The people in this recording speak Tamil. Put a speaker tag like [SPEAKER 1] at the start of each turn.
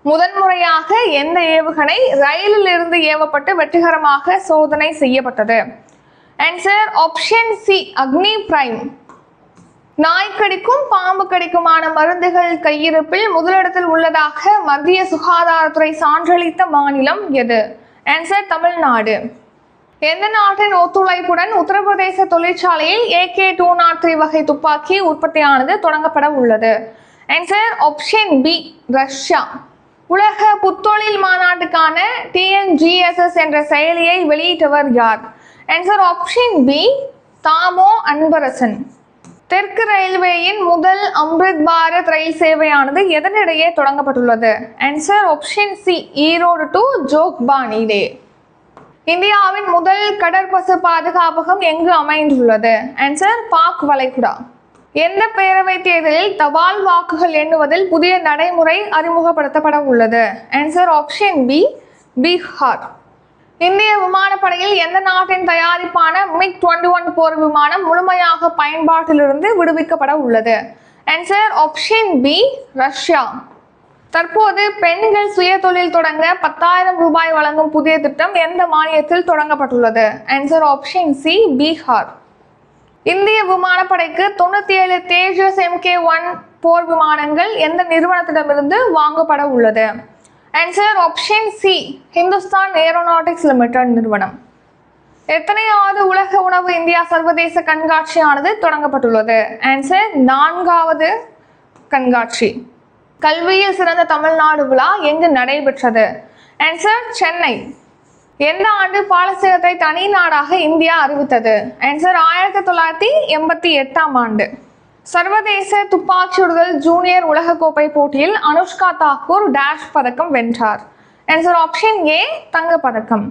[SPEAKER 1] முதன்முறையாக எந்த ஏவுகணை ரயிலில் இருந்து ஏவப்பட்டு வெற்றிகரமாக சோதனை செய்யப்பட்டது? ஆன்சர் ஆப்ஷன் சி, அக்னி பிரைம். நாய் கடிக்கும் பாம்பு கடிக்குமான மருந்துகள் கையிருப்பில் முதலிடத்தில் உள்ளதாக மத்திய சுகாதாரத்துறை சான்றளித்த மாநிலம் எது? ஆன்சர் தமிழ்நாடு. எந்த நாட்டின் ஒத்துழைப்புடன் உத்தரப்பிரதேச தொழிற்சாலையில் AK-203 வகை துப்பாக்கி உற்பத்தியானது தொடங்கப்பட உள்ளது? Answer option B, Russia. உலக புத்தொழில் மாநாட்டுக்கான TNGSS என்ற செயலியை வெளியிட்டவர் யார்? Answer option B, Thamo Anbarasan. தெற்கு ரயில்வேயின் முதல் அம்ரித் பாரத் ரயில் சேவையானது எதனிடையே தொடங்கப்பட்டுள்ளது? Answer option C, Erode to ஜோக்பானிலே. இந்தியாவின் முதல் கடற்பசு பாதுகாப்பகம் எங்கு அமைந்துள்ளது? ஆன்சர் பாக் வளைகுடா. எந்த பேரவை தேர்தலில் தபால் வாக்குகள் எண்ணுவதில் புதிய நடைமுறை அறிமுகப்படுத்தப்பட உள்ளது? Answer option B, Bihar. இந்திய விமானப்படையில் எந்த நாட்டின் தயாரிப்பான MiG-21 போர் விமானம் முழுமையாக பயன்பாட்டிலிருந்து விடுவிக்கப்பட உள்ளது? Answer option B, Russia. தற்போது பெண்கள் சுய தொழில் தொடங்க 10,000 ரூபாய் வழங்கும் புதிய திட்டம் எந்த மாநிலத்தில் தொடங்கப்பட்டுள்ளது? Answer option C, Bihar. இந்திய விமானப்படைக்கு 97 தேஜஸ் MK-1 போர் விமானங்கள் எந்த நிறுவனத்திடமிருந்து வாங்கப்பட உள்ளது? Answer option C, Hindustan aeronautics limited நிறுவனம். எத்தனையாவது உலக உணவு இந்தியா சர்வதேச கண்காட்சியானது தொடங்கப்பட்டுள்ளது? ஆன்சர் 4வது கண்காட்சி. கல்வியில் சிறந்த தமிழ்நாடு விழா எங்கு நடைபெற்றது? ஆன்சர் சென்னை. எந்த ஆண்டு பாலஸ்தீனத்தை தனி நாடாக இந்தியா அறிவித்தது? ஆன்சர் 1988ஆம் ஆண்டு. சர்வதேச துப்பாக்கி சுடுதல் ஜூனியர் உலகக்கோப்பை போட்டியில் அனுஷ்கா தாக்கூர் டேஷ் பதக்கம் வென்றார்? ஆன்சர் ஆப்ஷன் ஏ, தங்கப்பதக்கம்.